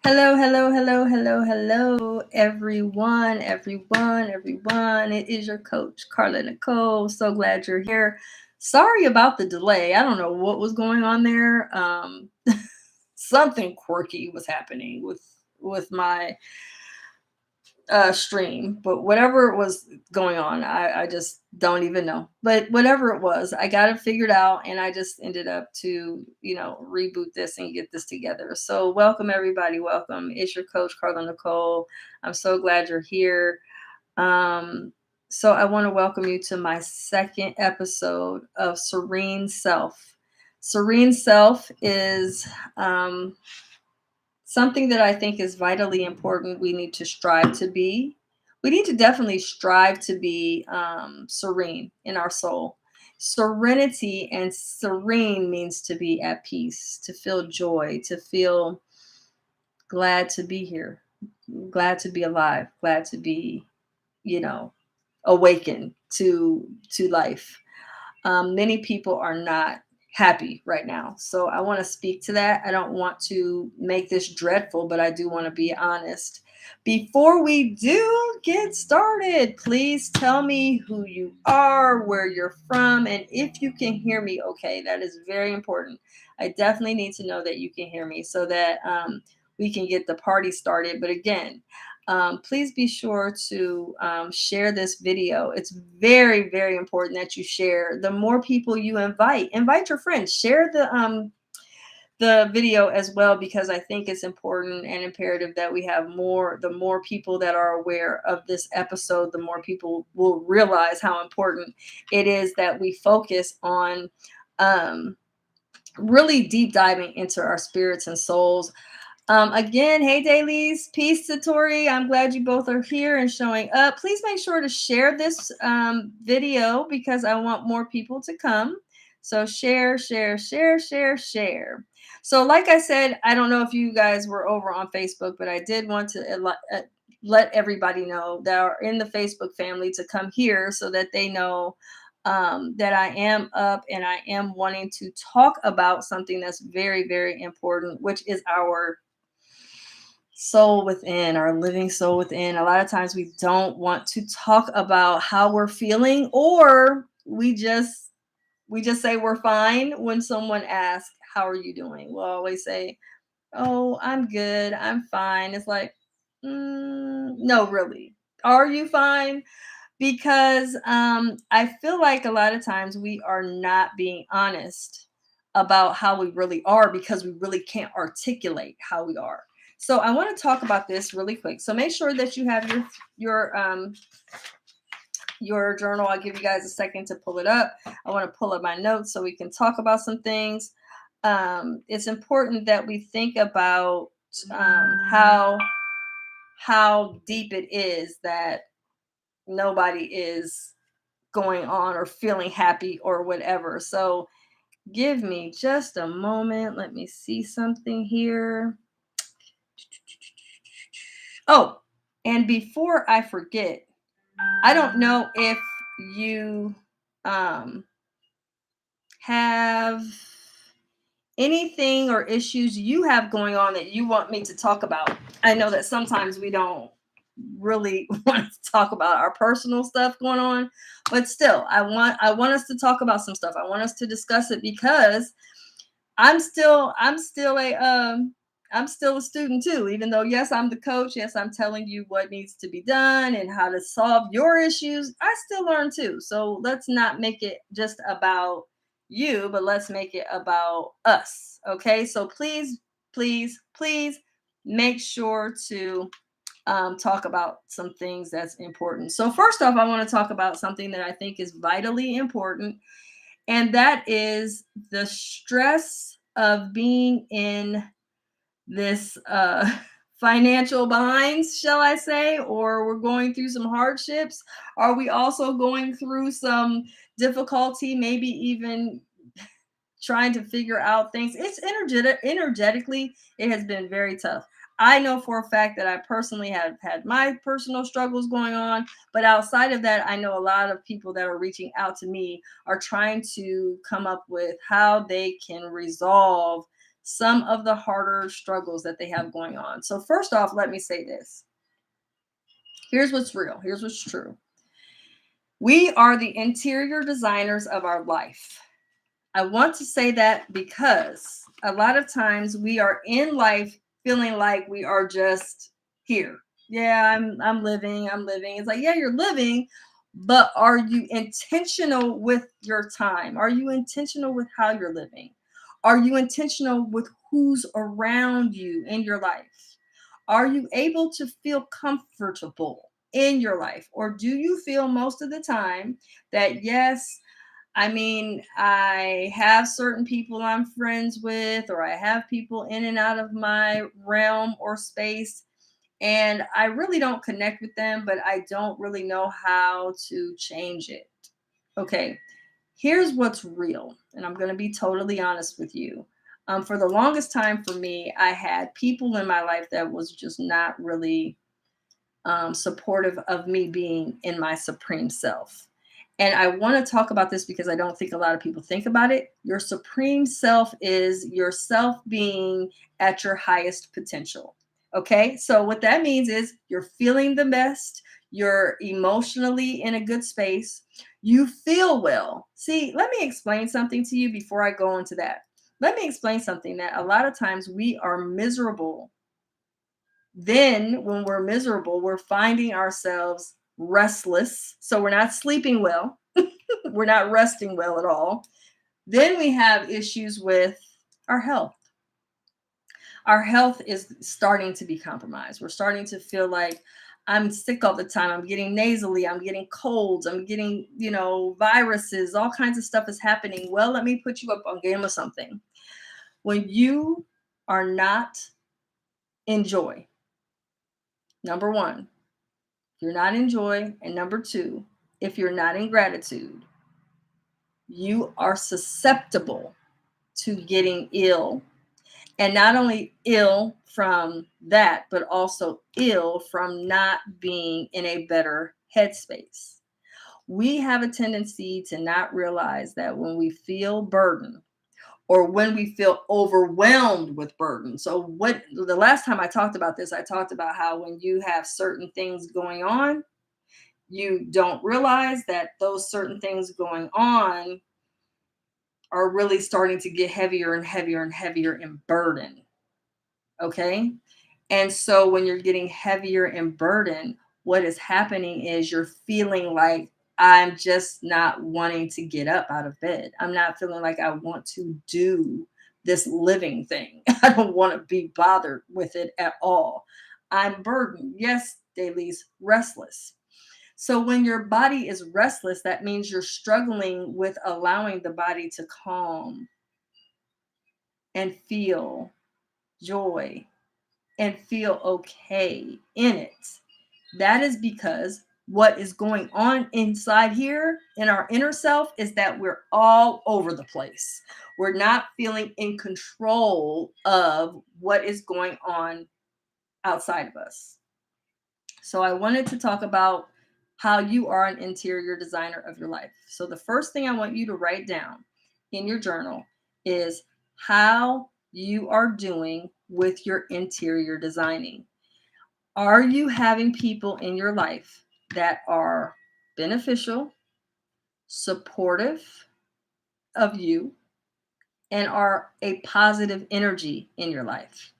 Hello, hello, hello, hello, hello, everyone. It is your coach, Carla Nicole. So glad you're here. Sorry about the delay. I don't know what was going on there. Something quirky was happening with my stream, but whatever was going on, I just don't even know. But whatever it was, I got it figured out, and I just ended up to reboot this and get this together. So welcome everybody, welcome. It's your coach Carla Nicole. I'm so glad you're here. So I want to welcome you to my second episode of Serene Self. Serene Self is something that I think is vitally important. We need to strive to be. We need to definitely strive to be serene in our soul. Serenity and serene means to be at peace, to feel joy, to feel glad to be here, glad to be alive, glad to be, you know, awakened to life. Many people are not happy right now. So I want to speak to that. I don't want to make this dreadful, but I do want to be honest. Before we do get started, please tell me who you are, where you're from, and if you can hear me okay. That is very important. I definitely need to know that you can hear me so that we can get the party started. But again, please be sure to share this video. It's very, very important that you share. The more people you invite your friends, share the video as well, because I think it's important and imperative that we have the more people that are aware of this episode, the more people will realize how important it is that we focus on really deep diving into our spirits and souls. Again, hey dailies, peace to Tori. I'm glad you both are here and showing up. Please make sure to share this video because I want more people to come. So share, share, share, share, share. So like I said, I don't know if you guys were over on Facebook, but I did want to let everybody know that are in the Facebook family to come here so that they know that I am up and I am wanting to talk about something that's very, very important, which is our soul within, our living soul within. A lot of times we don't want to talk about how we're feeling, or we just say we're fine when someone asks, how are you doing? We'll always say, oh, I'm good, I'm fine. It's like, no, really, are you fine? Because I feel like a lot of times we are not being honest about how we really are because we really can't articulate how we are. So I want to talk about this really quick. So make sure that you have your journal. I'll give you guys a second to pull it up. I want to pull up my notes so we can talk about some things. It's important that we think about how deep it is that nobody is going on or feeling happy or whatever. So give me just a moment. Let me see something here. Oh, and before I forget, I don't know if you have anything or issues you have going on that you want me to talk about. I know that sometimes we don't really want to talk about our personal stuff going on, but still I want us to talk about some stuff. I want us to discuss it because I'm still a student too, even though yes, I'm the coach, yes, I'm telling you what needs to be done and how to solve your issues. I still learn too. So let's not make it just about you, but let's make it about us. Okay? So please, please, please make sure to talk about some things that's important. So first off, I want to talk about something that I think is vitally important, and that is the stress of being in this financial binds, shall I say, or we're going through some hardships. Are we also going through some difficulty, maybe even trying to figure out things? It's energetically, it has been very tough. I know for a fact that I personally have had my personal struggles going on, but outside of that, I know a lot of people that are reaching out to me are trying to come up with how they can resolve some of the harder struggles that they have going on. So, first off, let me say this. Here's what's real. Here's what's true. We are the interior designers of our life. I want to say that because a lot of times we are in life feeling like we are just here. Yeah, I'm living, I'm living. It's like, yeah, you're living, but are you intentional with your time? Are you intentional with how you're living? Are you intentional with who's around you in your life? Are you able to feel comfortable in your life? Or do you feel most of the time that, yes, I mean, I have certain people I'm friends with, or I have people in and out of my realm or space, and I really don't connect with them, but I don't really know how to change it. Okay, here's what's real, and I'm going to be totally honest with you. For the longest time for me, I had people in my life that was just not really supportive of me being in my supreme self. And I want to talk about this because I don't think a lot of people think about it. Your supreme self is yourself being at your highest potential. Okay. So, what that means is you're feeling the best, you're emotionally in a good space, you feel well. See, let me explain something to you before I go into that. Let me explain something that a lot of times we are miserable. Then, when we're miserable, we're finding ourselves restless. So we're not sleeping well. We're not resting well at all. Then we have issues with our health. Our health is starting to be compromised. We're starting to feel like I'm sick all the time. I'm getting nasally. I'm getting colds. I'm getting, viruses. All kinds of stuff is happening. Well, let me put you up on game of something. When you are not in joy, number one, you're not in joy. And number two, if you're not in gratitude, you are susceptible to getting ill. And not only ill from that, but also ill from not being in a better headspace. We have a tendency to not realize that when we feel burden or when we feel overwhelmed with burden. So, what the last time I talked about this, I talked about how when you have certain things going on, you don't realize that those certain things going on are really starting to get heavier and heavier and heavier in burden. Okay. And so when you're getting heavier in burden, what is happening is you're feeling like I'm just not wanting to get up out of bed. I'm not feeling like I want to do this living thing. I don't want to be bothered with it at all. I'm burdened. Yes, Daly's restless. So when your body is restless, that means you're struggling with allowing the body to calm and feel joy and feel okay in it. That is because what is going on inside here in our inner self is that we're all over the place. We're not feeling in control of what is going on outside of us. So I wanted to talk about how you are an interior designer of your life. So the first thing I want you to write down in your journal is how you are doing with your interior designing. Are you having people in your life that are beneficial, supportive of you, and are a positive energy in your life?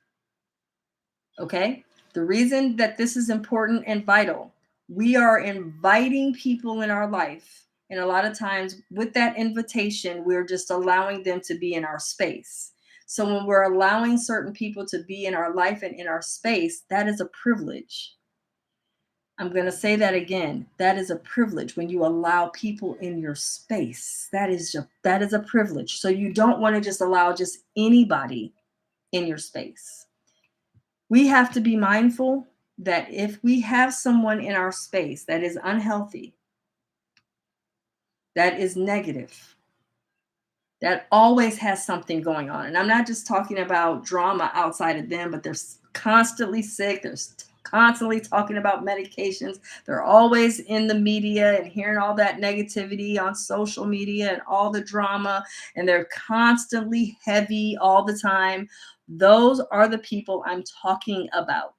Okay. The reason that this is important and vital, we are inviting people in our life. And a lot of times with that invitation, we're just allowing them to be in our space. So when we're allowing certain people to be in our life and in our space, that is a privilege. I'm going to say that again. That is a privilege when you allow people in your space. That is a privilege. So you don't want to just allow just anybody in your space. We have to be mindful that if we have someone in our space that is unhealthy, that is negative, that always has something going on. And I'm not just talking about drama outside of them, but they're constantly sick, they're constantly talking about medications. They're always in the media and hearing all that negativity on social media and all the drama, and they're constantly heavy all the time. Those are the people I'm talking about.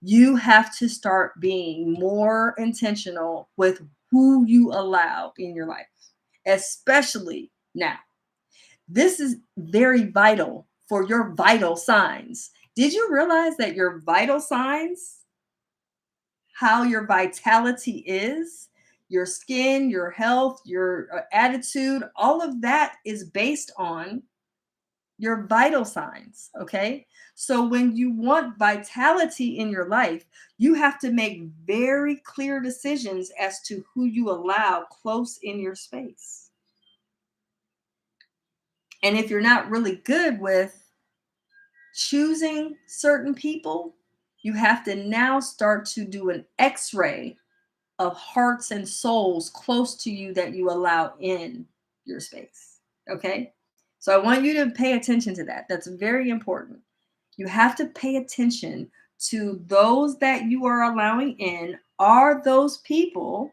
You have to start being more intentional with who you allow in your life, especially now. This is very vital for your vital signs. Did you realize that your vital signs, how your vitality is, your skin, your health, your attitude, all of that is based on your vital signs, okay? So when you want vitality in your life, you have to make very clear decisions as to who you allow close in your space. And if you're not really good with choosing certain people, you have to now start to do an x-ray of hearts and souls close to you that you allow in your space. Okay? So I want you to pay attention to that. That's very important. You have to pay attention to those that you are allowing in. Are those people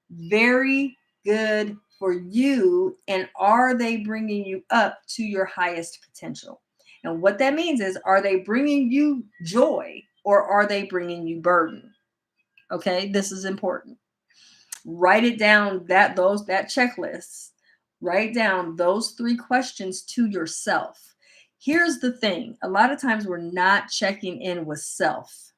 very good for you, and are they bringing you up to your highest potential? And what that means is, are they bringing you joy or are they bringing you burden? Okay, this is important. Write it down, that checklist. Write down those 3 questions to yourself. Here's the thing, a lot of times we're not checking in with self.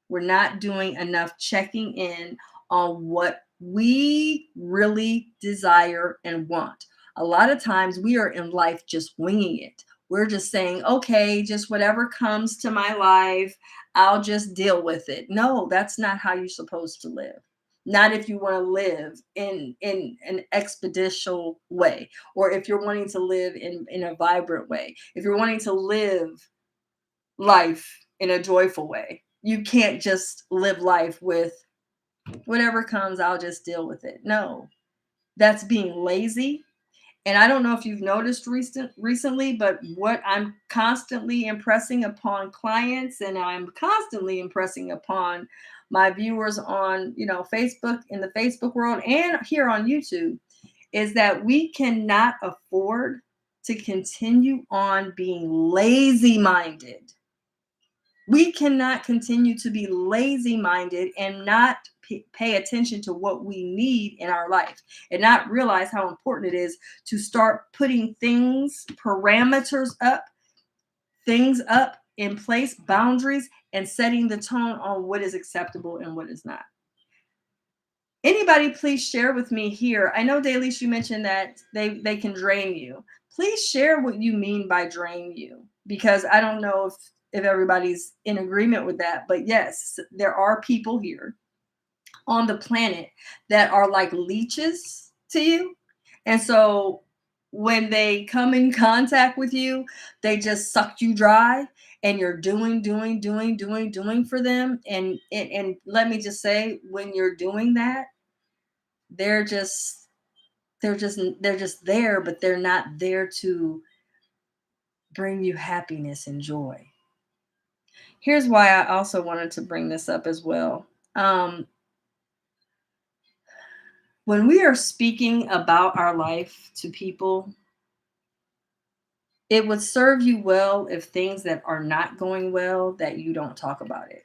We're not doing enough checking in on what we really desire and want. A lot of times we are in life just winging it. We're just saying, okay, just whatever comes to my life, I'll just deal with it. No, that's not how you're supposed to live. Not if you want to live in an expeditious way, or if you're wanting to live in a vibrant way, if you're wanting to live life in a joyful way. You can't just live life with whatever comes, I'll just deal with it. No, that's being lazy. And I don't know if you've noticed recently, but what I'm constantly impressing upon clients, and I'm constantly impressing upon my viewers on, Facebook, in the Facebook world and here on YouTube, is that we cannot afford to continue on being lazy minded. We cannot continue to be lazy minded and not pay attention to what we need in our life, and not realize how important it is to start putting parameters up, things up in place, boundaries, and setting the tone on what is acceptable and what is not. Anybody please share with me here. I know, Dailish, you mentioned that they can drain you. Please share what you mean by drain you, because I don't know if everybody's in agreement with that. But yes, there are people here on the planet that are like leeches to you. And so when they come in contact with you, they just suck you dry, and you're doing for them. And let me just say, when you're doing that, they're just they're just there, but they're not there to bring you happiness and joy. Here's why I also wanted to bring this up as well. When we are speaking about our life to people, it would serve you well if things that are not going well, that you don't talk about it.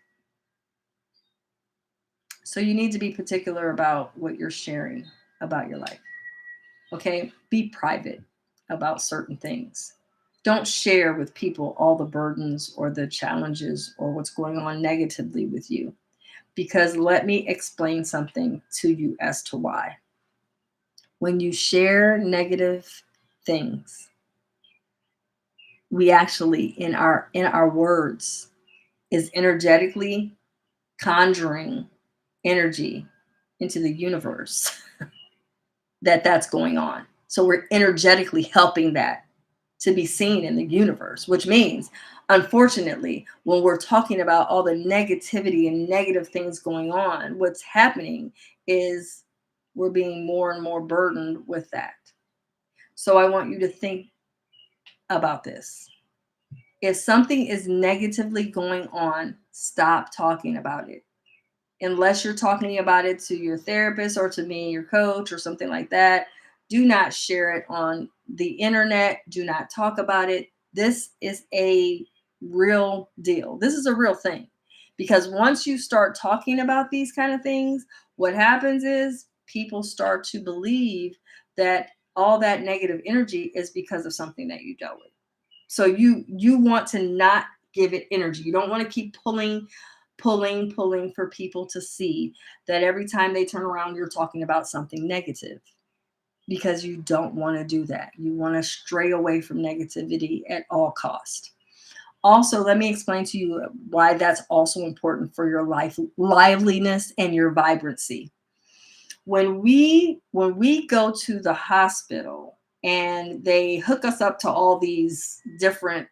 So you need to be particular about what you're sharing about your life. Okay? Be private about certain things. Don't share with people all the burdens or the challenges or what's going on negatively with you. Because let me explain something to you as to why. When you share negative things, we actually in our words is energetically conjuring energy into the universe that's going on. So we're energetically helping that to be seen in the universe, which means, unfortunately, when we're talking about all the negativity and negative things going on, what's happening is we're being more and more burdened with that. So I want you to think about this. If something is negatively going on, stop talking about it. Unless you're talking about it to your therapist or to me, your coach, or something like that, do not share it on the internet. Do not talk about it. This is a real deal. This is a real thing. Because once you start talking about these kind of things, what happens is people start to believe that all that negative energy is because of something that you dealt with. So you want to not give it energy. You don't want to keep pulling for people to see that every time they turn around, you're talking about something negative, because you don't want to do that. You want to stray away from negativity at all cost. Also, let me explain to you why that's also important for your liveliness and your vibrancy. When we go to the hospital and they hook us up to all these different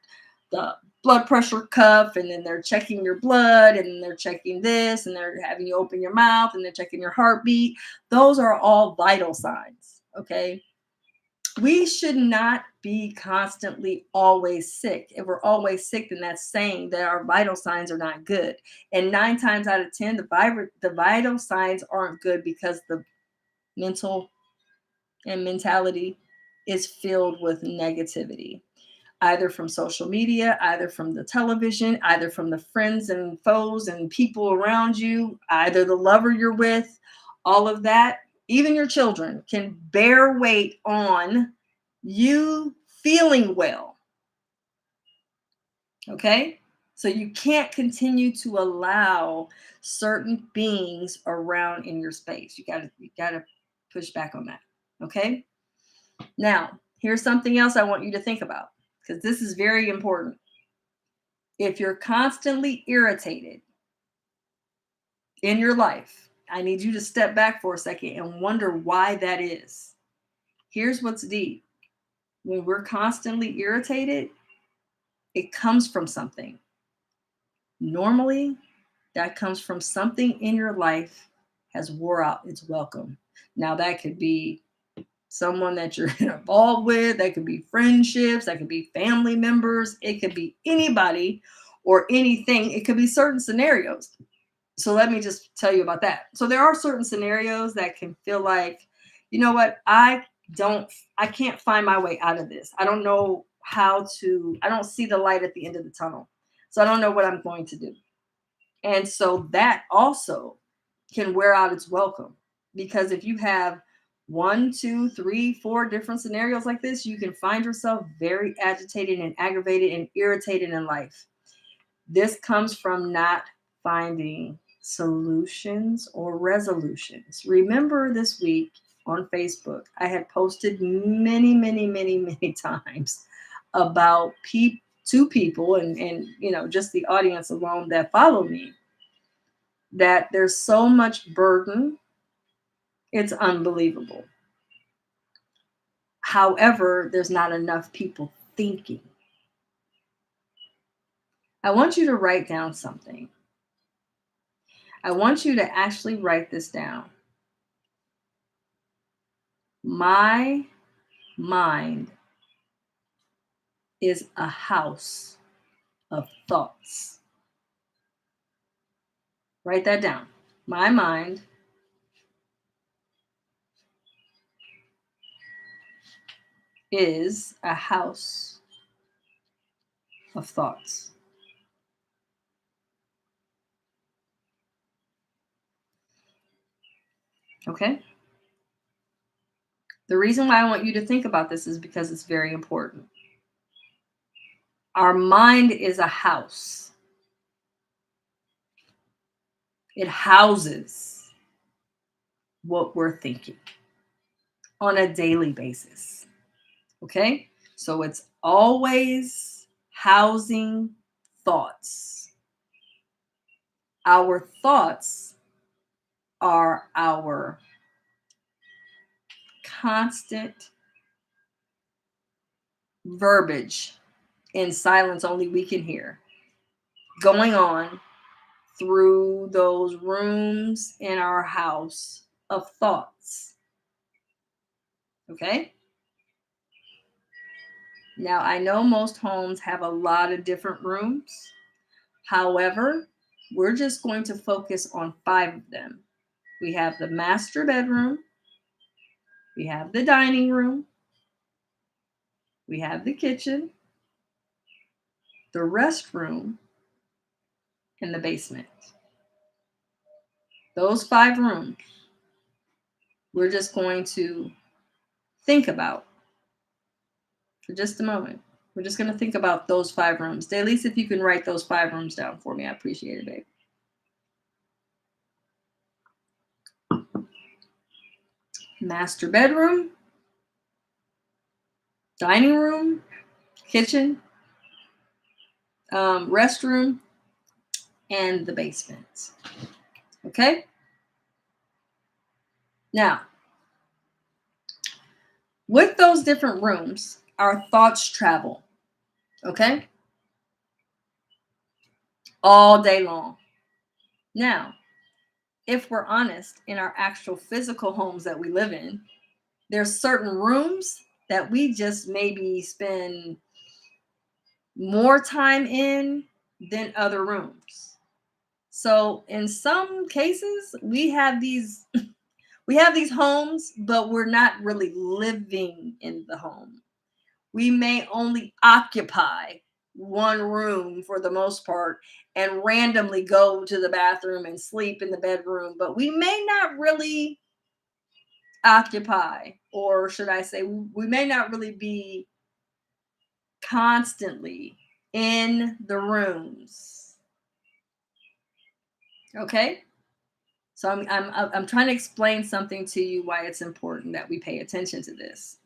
the blood pressure cuff, and then they're checking your blood, and then they're checking this, and they're having you open your mouth, and they're checking your heartbeat. Those are all vital signs. Okay, we should not be constantly always sick. If we're always sick, then that's saying that our vital signs are not good. And 9 times out of 10, the vital signs aren't good because the mental and mentality is filled with negativity, either from social media, either from the television, either from the friends and foes and people around you, either the lover you're with. All of that, even your children, can bear weight on you feeling well. Okay? So you can't continue to allow certain beings around in your space. You gotta push back on that. Okay? Now, here's something else I want you to think about, because this is very important. If you're constantly irritated in your life, I need you to step back for a second and wonder why that is. Here's what's deep. When we're constantly irritated, it comes from something. Normally, that comes from something in your life has wore out its welcome. Now, that could be someone that you're involved with, that could be friendships, that could be family members, it could be anybody or anything, it could be certain scenarios. So let me just tell you about that. So there are certain scenarios that can feel like, you know what, I can't find my way out of this. I don't know I don't see the light at the end of the tunnel. So I don't know what I'm going to do. And so that also can wear out its welcome, because if you have 1, 2, 3, 4 different scenarios like this, you can find yourself very agitated and aggravated and irritated in life. This comes from not finding solutions or resolutions. Remember, this week on Facebook, I had posted many times about two people and just the audience alone that follow me, that there's so much burden, it's unbelievable. However, there's not enough people thinking. I want you to write down something. I want you to actually write this down. My mind is a house of thoughts. Write that down. My mind is a house of thoughts. Okay? The reason why I want you to think about this is because it's very important. Our mind is a house. It houses what we're thinking on a daily basis. Okay? So it's always housing thoughts. Our thoughts are our constant verbiage in silence only we can hear, going on through those rooms in our house of thoughts. Okay? Now, I know most homes have a lot of different rooms. However, we're just going to focus on 5 of them. We have the master bedroom, we have the dining room, we have the kitchen, the restroom, and the basement. Those 5 rooms, we're just going to think about for just a moment. We're just going to think about those 5 rooms. Daylise, if you can write those 5 rooms down for me, I appreciate it, babe. Master bedroom, dining room, kitchen, restroom, and the basement. Okay? Now, with those different rooms, our thoughts travel. Okay? All day long. Now, if we're honest, in our actual physical homes that we live in, there's certain rooms that we just maybe spend more time in than other rooms. So in some cases, we have these homes, but we're not really living in the home. We may only occupy one room for the most part and randomly go to the bathroom and sleep in the bedroom, but we may not really occupy, or should I say, we may not really be constantly in the rooms. Okay? So I'm trying to explain something to you why it's important that we pay attention to this.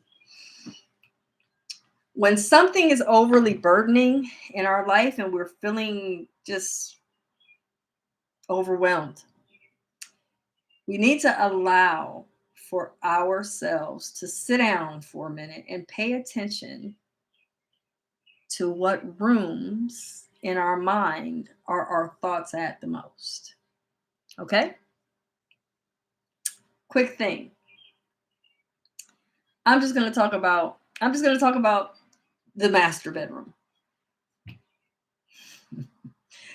When something is overly burdening in our life and we're feeling just overwhelmed, we need to allow for ourselves to sit down for a minute and pay attention to what rooms in our mind are our thoughts at the most. Okay? Quick thing. I'm just going to talk about the master bedroom.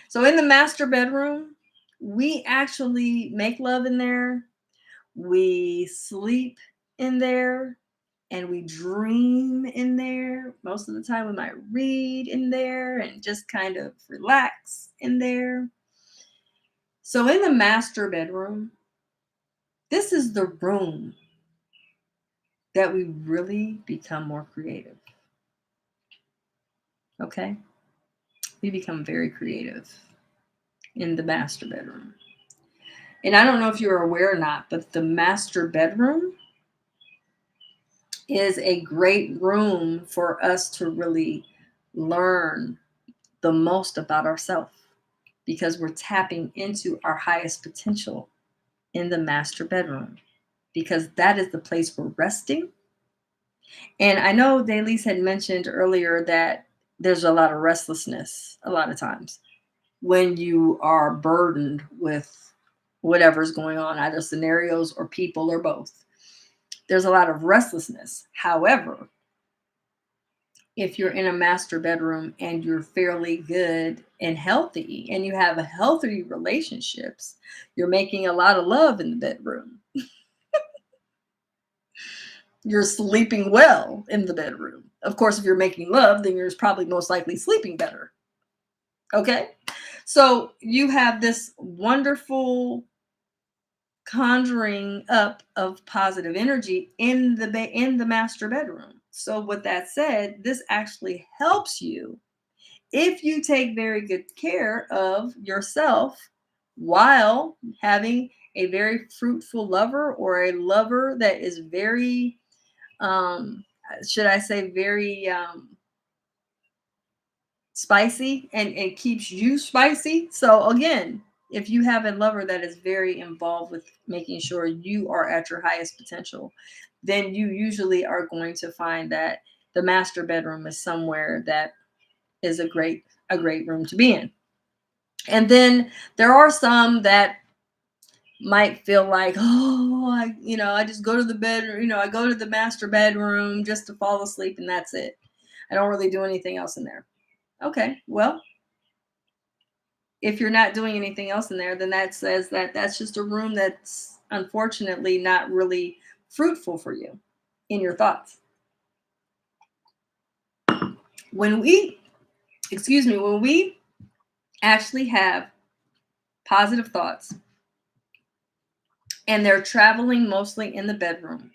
So in the master bedroom, we actually make love in there. We sleep in there and we dream in there. Most of the time we might read in there and just kind of relax in there. So in the master bedroom, this is the room that we really become more creative. Okay? We become very creative in the master bedroom. And I don't know if you're aware or not, but the master bedroom is a great room for us to really learn the most about ourselves, because we're tapping into our highest potential in the master bedroom, because that is the place we're resting. And I know Daylise had mentioned earlier that there's a lot of restlessness a lot of times when you are burdened with whatever's going on, either scenarios or people or both. There's a lot of restlessness. However, if you're in a master bedroom and you're fairly good and healthy and you have healthy relationships, you're making a lot of love in the bedroom. You're sleeping well in the bedroom. Of course, if you're making love, then you're probably most likely sleeping better. Okay? So you have this wonderful conjuring up of positive energy in the master bedroom. So with that said, this actually helps you if you take very good care of yourself while having a very fruitful lover, or a lover that is very should I say very spicy and keeps you spicy. So again, if you have a lover that is very involved with making sure you are at your highest potential, then you usually are going to find that the master bedroom is somewhere that is a great room to be in. And then there are some that might feel like, oh, I just go to the bedroom, I go to the master bedroom just to fall asleep and that's it. I don't really do anything else in there. Okay, well, if you're not doing anything else in there, then that says that that's just a room that's unfortunately not really fruitful for you in your thoughts. When we, excuse me, when we actually have positive thoughts and they're traveling mostly in the bedroom,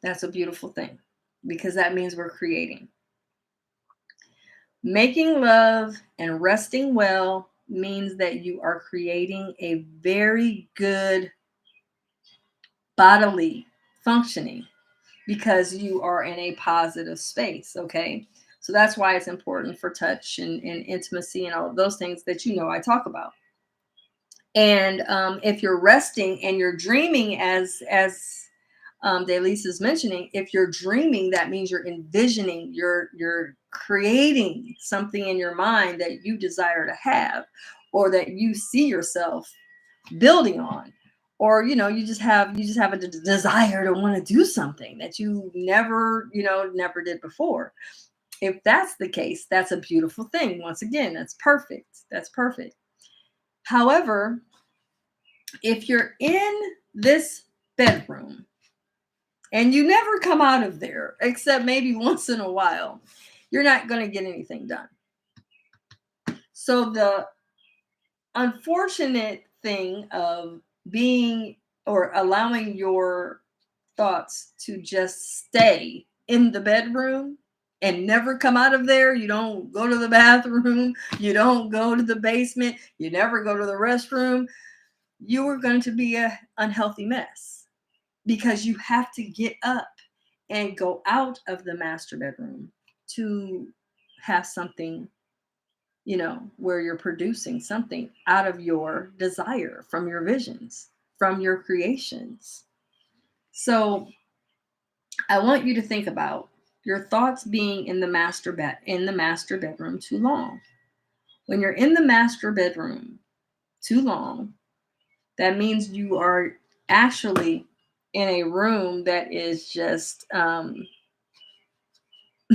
that's a beautiful thing because that means we're creating. Making love and resting well means that you are creating a very good bodily functioning because you are in a positive space. Okay. So that's why it's important for touch and intimacy and all of those things that I talk about. And if you're resting and you're dreaming, as Delise is mentioning, if you're dreaming, that means you're envisioning, you're creating something in your mind that you desire to have, or that you see yourself building on, or you just have a desire to want to do something that you never did before. If that's the case, that's a beautiful thing. Once again, that's perfect. That's perfect. However, if you're in this bedroom and you never come out of there except maybe once in a while, you're not going to get anything done. So the unfortunate thing of being or allowing your thoughts to just stay in the bedroom and never come out of there. You don't go to the bathroom, you don't go to the basement, you never go to the restroom. You are going to be an unhealthy mess because you have to get up and go out of the master bedroom to have something, where you're producing something out of your desire, from your visions, from your creations. So I want you to think about your thoughts being in the master bedroom too long. When you're in the master bedroom too long, that means you are actually in a room that is just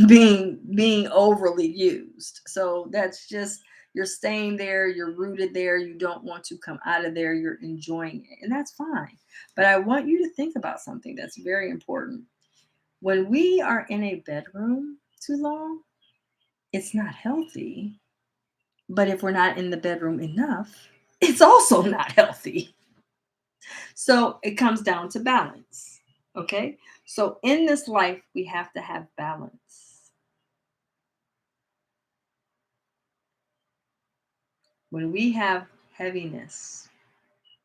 being overly used. So that's just, you're staying there, you're rooted there, you don't want to come out of there, you're enjoying it, and that's fine. But I want you to think about something that's very important. When we are in a bedroom too long, it's not healthy. But if we're not in the bedroom enough, it's also not healthy. So it comes down to balance. Okay. So in this life, we have to have balance. When we have heaviness,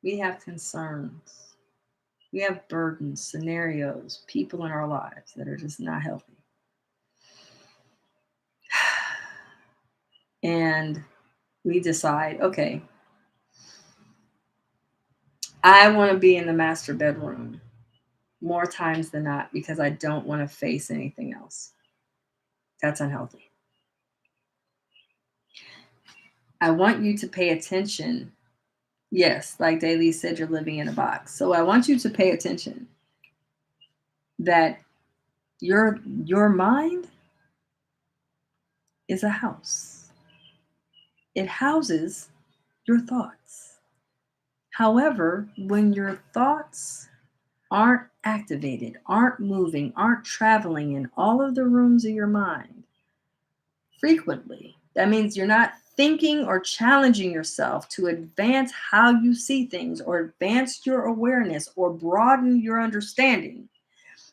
we have concerns, we have burdens, scenarios, people in our lives that are just not healthy. And we decide, okay, I want to be in the master bedroom more times than not because I don't want to face anything else. That's unhealthy. I want you to pay attention. Yes, like Daly said, you're living in a box. So I want you to pay attention that your mind is a house. It houses your thoughts. However, when your thoughts aren't activated, aren't moving, aren't traveling in all of the rooms of your mind frequently, that means you're not thinking or challenging yourself to advance how you see things or advance your awareness or broaden your understanding.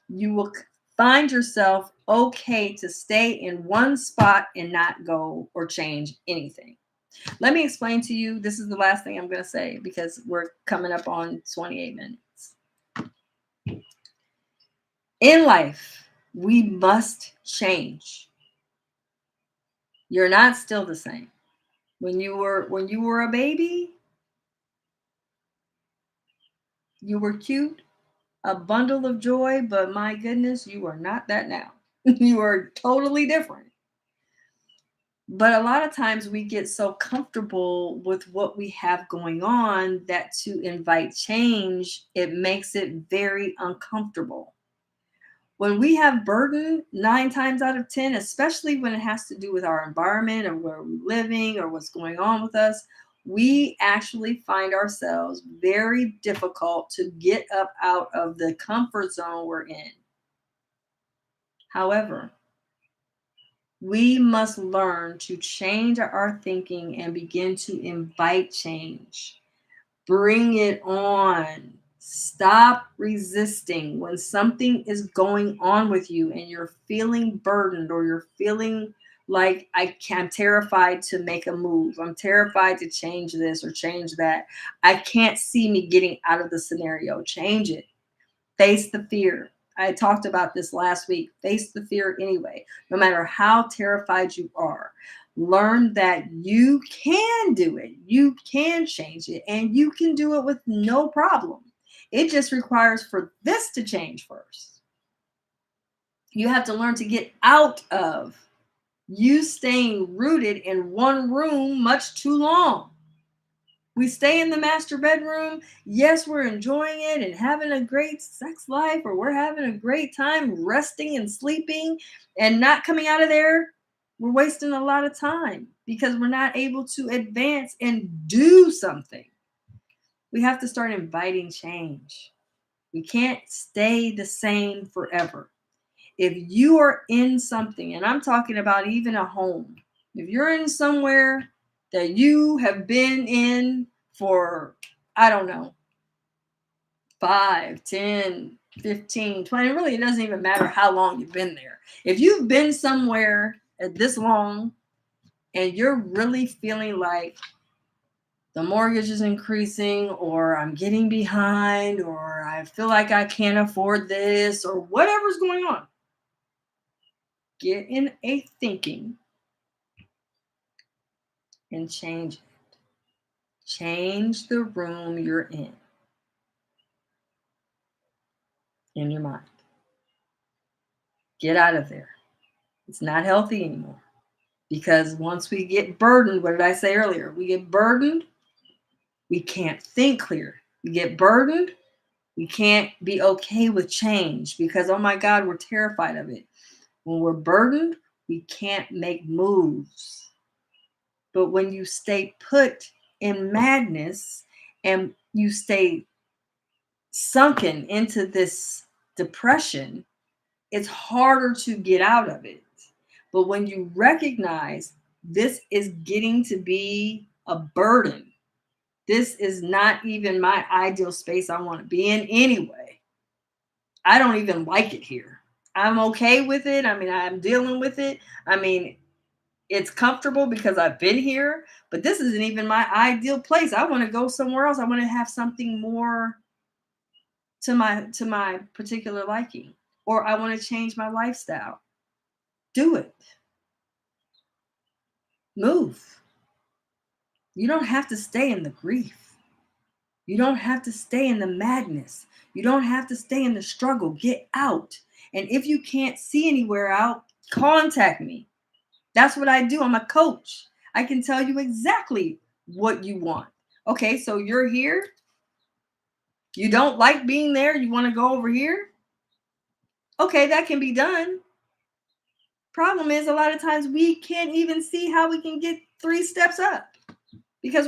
You will find yourself okay to stay in one spot and not go or change anything. Let me explain to you. This is the last thing I'm going to say because we're coming up on 28 minutes. In life, we must change. You're not still the same. When you were a baby, you were cute, a bundle of joy, but my goodness, you are not that now. You are totally different. But a lot of times we get so comfortable with what we have going on that to invite change, it makes it very uncomfortable. When we have burden 9 times out of 10, especially when it has to do with our environment or where we're living or what's going on with us, we actually find ourselves very difficult to get up out of the comfort zone we're in. However, we must learn to change our thinking and begin to invite change. Bring it on. Stop resisting when something is going on with you and you're feeling burdened or you're feeling like I'm terrified to make a move. I'm terrified to change this or change that. I can't see me getting out of the scenario. Change it. Face the fear. I talked about this last week. Face the fear anyway, no matter how terrified you are. Learn that you can do it, you can change it, and you can do it with no problem. It just requires for this to change first. You have to learn to get out of you staying rooted in one room much too long. We stay in the master bedroom. Yes, we're enjoying it and having a great sex life, or we're having a great time resting and sleeping and not coming out of there. We're wasting a lot of time because we're not able to advance and do something. We have to start inviting change. We can't stay the same forever. If you are in something, and I'm talking about even a home, if you're in somewhere that you have been in for, I don't know, 5, 10, 15, 20, really, it doesn't even matter how long you've been there. If you've been somewhere at this long and you're really feeling like the mortgage is increasing, or I'm getting behind, or I feel like I can't afford this, or whatever's going on, get in a thinking and change it. Change the room you're in your mind. Get out of there. It's not healthy anymore. Because once we get burdened, what did I say earlier? We get burdened, we can't think clear. We get burdened, we can't be okay with change because, oh my God, we're terrified of it. When we're burdened, we can't make moves. But when you stay put in madness and you stay sunken into this depression, it's harder to get out of it. But when you recognize this is getting to be a burden, this is not even my ideal space I want to be in anyway. I don't even like it here. I'm okay with it. I mean, I'm dealing with it. I mean, it's comfortable because I've been here, but this isn't even my ideal place. I want to go somewhere else. I want to have something more to my particular liking, or I want to change my lifestyle. Do it. Move. You don't have to stay in the grief. You don't have to stay in the madness. You don't have to stay in the struggle. Get out. And if you can't see anywhere out, contact me. That's what I do. I'm a coach. I can tell you exactly what you want. Okay, so you're here. You don't like being there. You want to go over here. Okay, that can be done. Problem is, a lot of times we can't even see how we can get 3 steps up because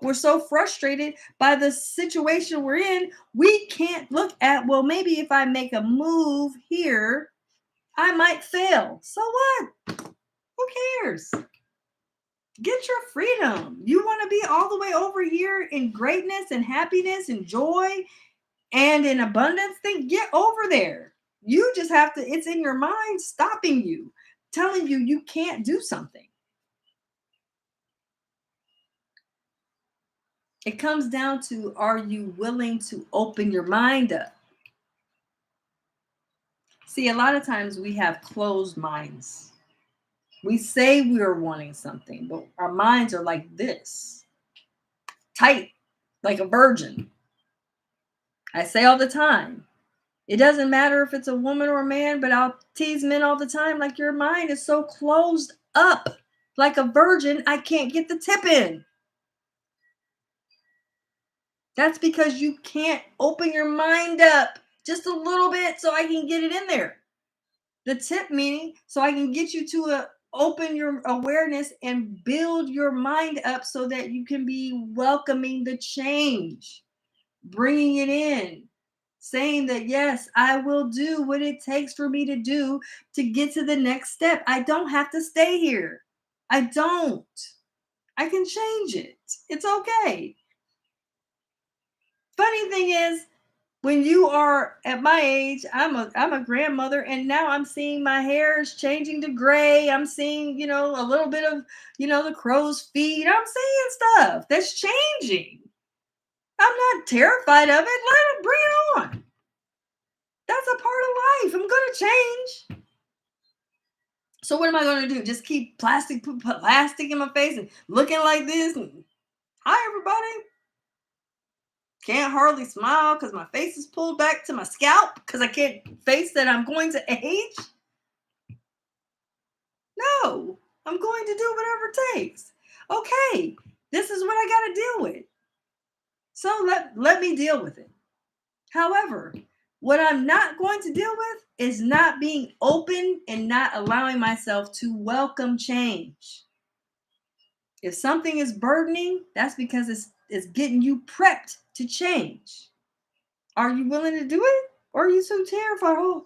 we're so frustrated by the situation we're in. We can't look at, well, maybe if I make a move here, I might fail. So what? Who cares? Get your freedom. You want to be all the way over here in greatness and happiness and joy and in abundance, then get over there. You just have to, it's in your mind stopping you, telling you you can't do something. It comes down to, are you willing to open your mind up? See, a lot of times we have closed minds. We say we are wanting something, but our minds are like this, tight, like a virgin. I say all the time, it doesn't matter if it's a woman or a man, but I'll tease men all the time, like, your mind is so closed up, like a virgin, I can't get the tip in. That's because you can't open your mind up just a little bit so I can get it in there. The tip meaning, so I can get you to open your awareness and build your mind up so that you can be welcoming the change, bringing it in, saying that, yes, I will do what it takes for me to do to get to the next step. I don't have to stay here. I don't. I can change it. It's okay. Funny thing is, when you are at my age, I'm a grandmother, and now I'm seeing my hair is changing to gray. I'm seeing, a little bit of, the crow's feet. I'm seeing stuff that's changing. I'm not terrified of it. Let it bring it on. That's a part of life. I'm gonna change. So what am I gonna do? Just keep put plastic in my face and looking like this? And, hi everybody. Can't hardly smile because my face is pulled back to my scalp because I can't face that I'm going to age. No, I'm going to do whatever it takes. Okay, this is what I got to deal with. So let me deal with it. However, what I'm not going to deal with is not being open and not allowing myself to welcome change. If something is burdening, that's because it's getting you prepped to change. Are you willing to do it? Or are you so terrified? Oh,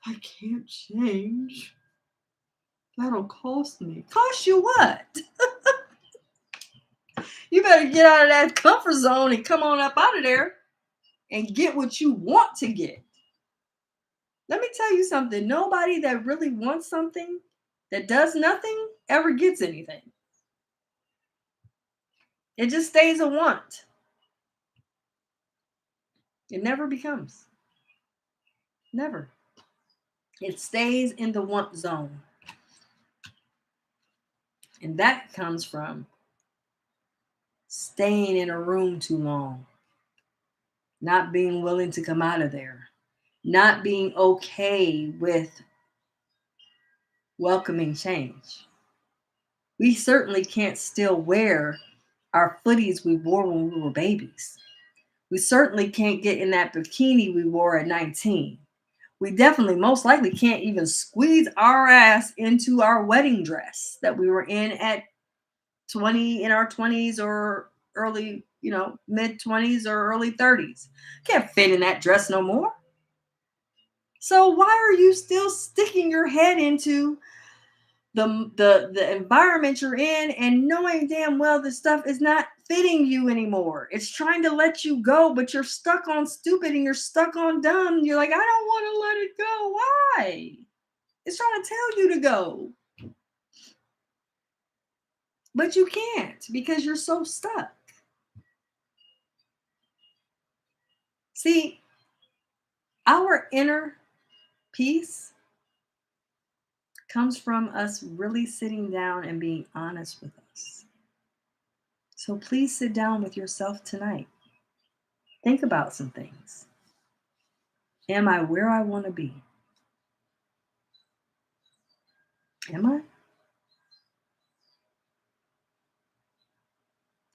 I can't change. That'll cost me. Cost you what? You better get out of that comfort zone and come on up out of there and get what you want to get. Let me tell you something. Nobody that really wants something that does nothing ever gets anything. It just stays a want. It never becomes. Never. It stays in the want zone. And that comes from staying in a room too long, not being willing to come out of there, not being okay with welcoming change. We certainly can't still wear our footies we wore when we were babies. We certainly can't get in that bikini we wore at 19. We definitely most likely can't even squeeze our ass into our wedding dress that we were in at 20, in our 20s or early, mid 20s or early 30s. Can't fit in that dress no more. So why are you still sticking your head into the environment you're in and knowing damn well the stuff is not fitting you anymore? It's trying to let you go, but you're stuck on stupid and you're stuck on dumb. You're like, I don't want to let it go. Why? It's trying to tell you to go. But you can't because you're so stuck. See, our inner peace comes from us really sitting down and being honest with us. So please sit down with yourself tonight. Think about some things. Am I where I want to be? Am I?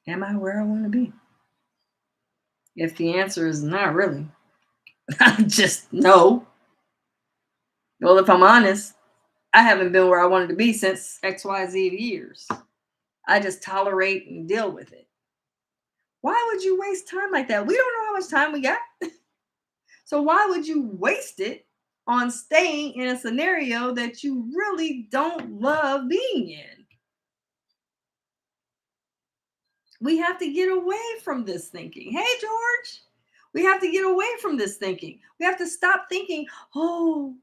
Am I where I want to be? If the answer is not really, just no. Well, if I'm honest, I haven't been where I wanted to be since XYZ years. I just tolerate and deal with it. Why would you waste time like that? We don't know how much time we got. So why would you waste it on staying in a scenario that you really don't love being in? We have to get away from this thinking. Hey, George, we have to get away from this thinking. We have to stop thinking, oh,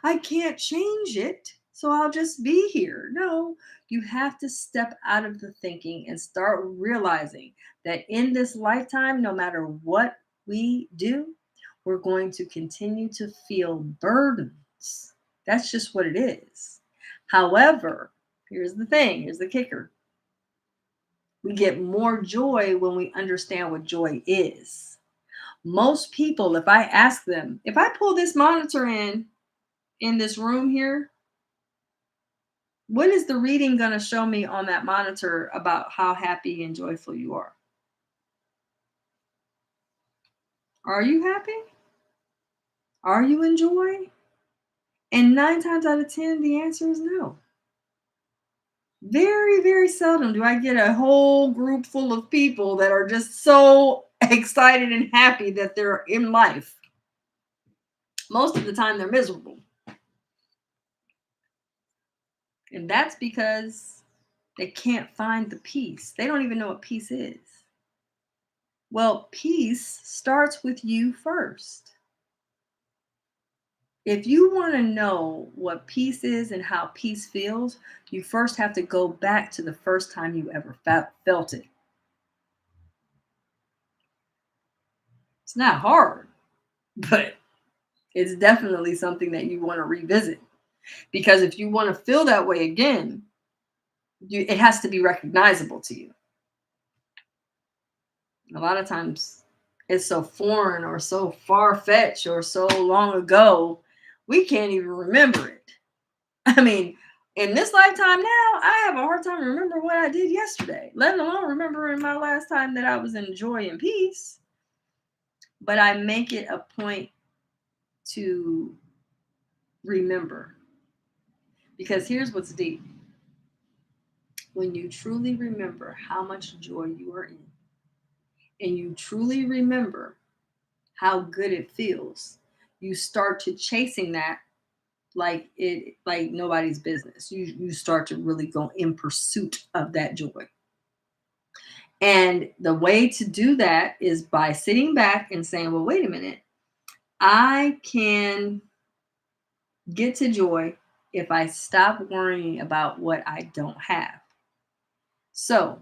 I can't change it, so I'll just be here. No, you have to step out of the thinking and start realizing that in this lifetime, no matter what we do, we're going to continue to feel burdens. That's just what it is. However, here's the thing, here's the kicker. We get more joy when we understand what joy is. Most people, if I ask them, if I pull this monitor in this room here, what is the reading going to show me on that monitor about how happy and joyful you are? Are you happy? Are you in joy? And 9 times out of 10, the answer is no. Very, very seldom do I get a whole group full of people that are just so excited and happy that they're in life. Most of the time, they're miserable. And that's because they can't find the peace. They don't even know what peace is. Well, peace starts with you first. If you want to know what peace is and how peace feels, you first have to go back to the first time you ever felt it. It's not hard, but it's definitely something that you want to revisit. Because if you want to feel that way again, it has to be recognizable to you. A lot of times it's so foreign or so far-fetched or so long ago, we can't even remember it. I mean, in this lifetime now, I have a hard time remembering what I did yesterday, let alone remembering my last time that I was in joy and peace. But I make it a point to remember. Because here's what's deep. When you truly remember how much joy you are in, and you truly remember how good it feels, you start to chasing that like nobody's business. You start to really go in pursuit of that joy. And the way to do that is by sitting back and saying, well, wait a minute, I can get to joy if I stop worrying about what I don't have. So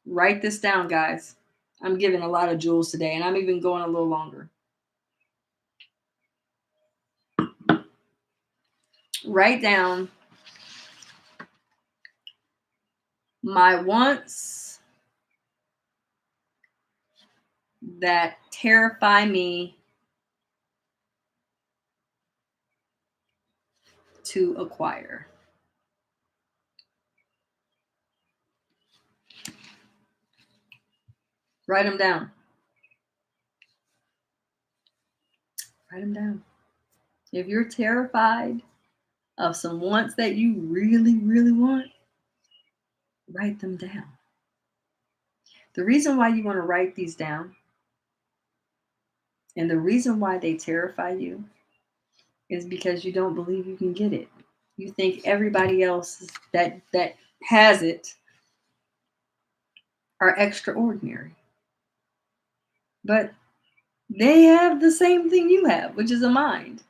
write this down, guys. I'm giving a lot of jewels today, and I'm even going a little longer. Write down my wants that terrify me to acquire. Write them down. Write them down. If you're terrified of some wants that you really, really want, write them down. The reason why you want to write these down and the reason why they terrify you is because you don't believe you can get it. You think everybody else that has it are extraordinary. But they have the same thing you have, which is a mind.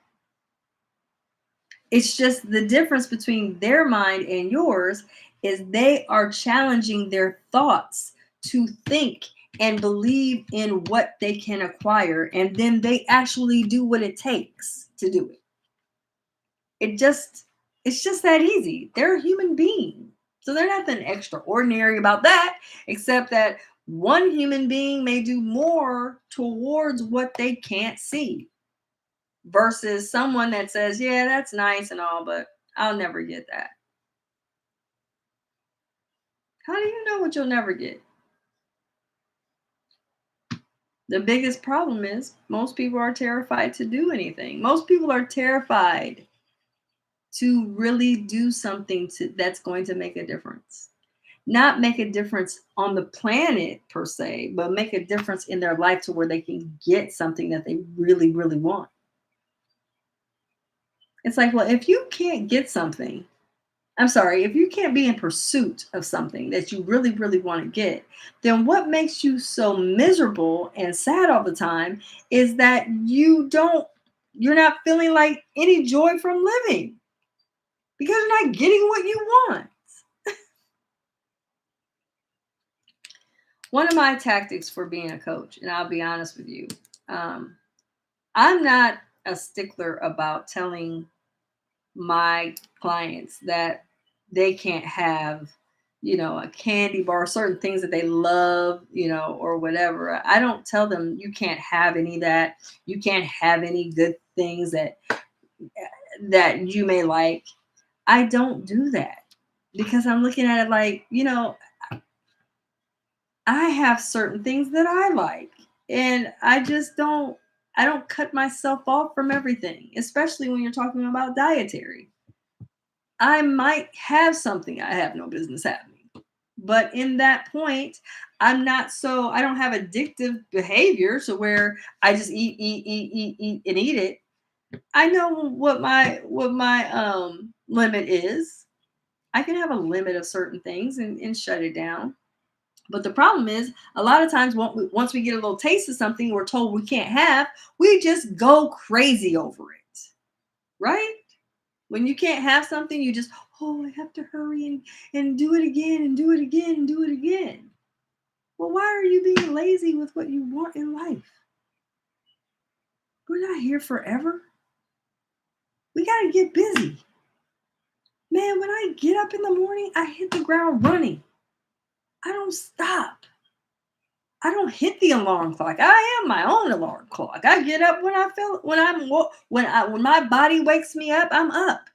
It's just the difference between their mind and yours is they are challenging their thoughts to think and believe in what they can acquire, and then they actually do what it takes to do it. It's just that easy. They're a human being. So there's nothing extraordinary about that, except that one human being may do more towards what they can't see versus someone that says, yeah, that's nice and all, but I'll never get that. How do you know what you'll never get? The biggest problem is most people are terrified to do anything. Most people are terrified to really do something that's going to make a difference. Not make a difference on the planet per se, but make a difference in their life to where they can get something that they really, really want. It's like, well, if you can't get something, if you can't be in pursuit of something that you really, really want to get, then what makes you so miserable and sad all the time is that you're not feeling like any joy from living because you're not getting what you want. One of my tactics for being a coach, and I'll be honest with you, I'm not a stickler about telling my clients that they can't have, a candy bar, certain things that they love, or whatever. I don't tell them you can't have any of that. You can't have any good things that you may like. I don't do that because I'm looking at it like, I have certain things that I like, and I just don't. I don't cut myself off from everything, especially when you're talking about dietary. I might have something I have no business having. But in that point, I don't have addictive behavior to where I just eat and eat it. I know what my limit is. I can have a limit of certain things and shut it down. But the problem is, a lot of times, once we get a little taste of something we're told we can't have, we just go crazy over it, right? When you can't have something, you just, oh, I have to hurry and do it again and do it again and do it again. Well, why are you being lazy with what you want in life? We're not here forever. We got to get busy. Man, when I get up in the morning, I hit the ground running. I don't stop. I don't hit the alarm clock. I am my own alarm clock. I get up when I feel when my body wakes me up, I'm up.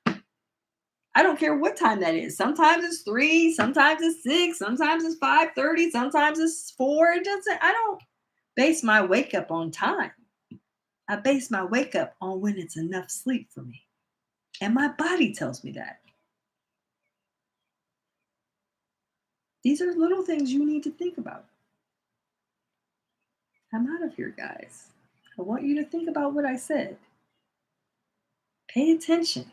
I don't care what time that is. Sometimes it's 3, sometimes it's 6, sometimes it's 5:30, sometimes it's 4. It doesn't I don't base my wake up on time. I base my wake up on when it's enough sleep for me. And my body tells me that. These are little things you need to think about. I'm out of here, guys. I want you to think about what I said. Pay attention.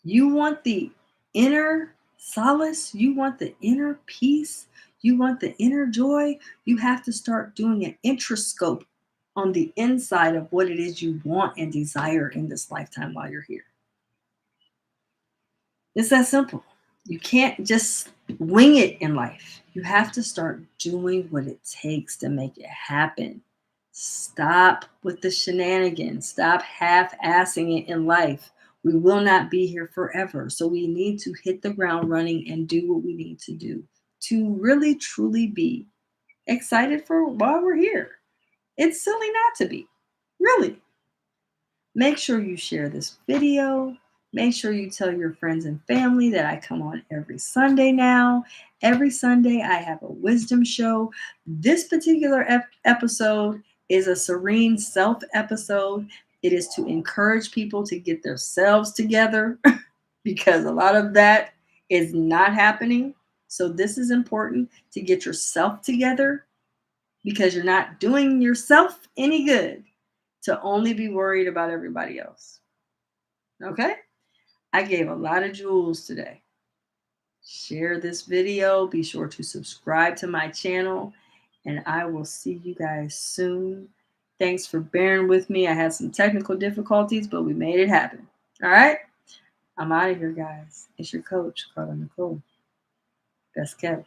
You want the inner solace, you want the inner peace, you want the inner joy. You have to start doing an introscope on the inside of what it is you want and desire in this lifetime while you're here. It's that simple. You can't just wing it in life. You have to start doing what it takes to make it happen. Stop with the shenanigans. Stop half-assing it in life. We will not be here forever. So we need to hit the ground running and do what we need to do to really, truly be excited for while we're here. It's silly not to be. Really. Make sure you share this video. Make sure you tell your friends and family that I come on every Sunday now. Every Sunday, I have a wisdom show. This particular episode is a Serene Self episode. It is to encourage people to get themselves together because a lot of that is not happening. So this is important to get yourself together because you're not doing yourself any good to only be worried about everybody else. Okay? I gave a lot of jewels today. Share this video. Be sure to subscribe to my channel, and I will see you guys soon. Thanks for bearing with me. I had some technical difficulties, but we made it happen. All right? I'm out of here, guys. It's your coach, Carla Nicole. Best kept.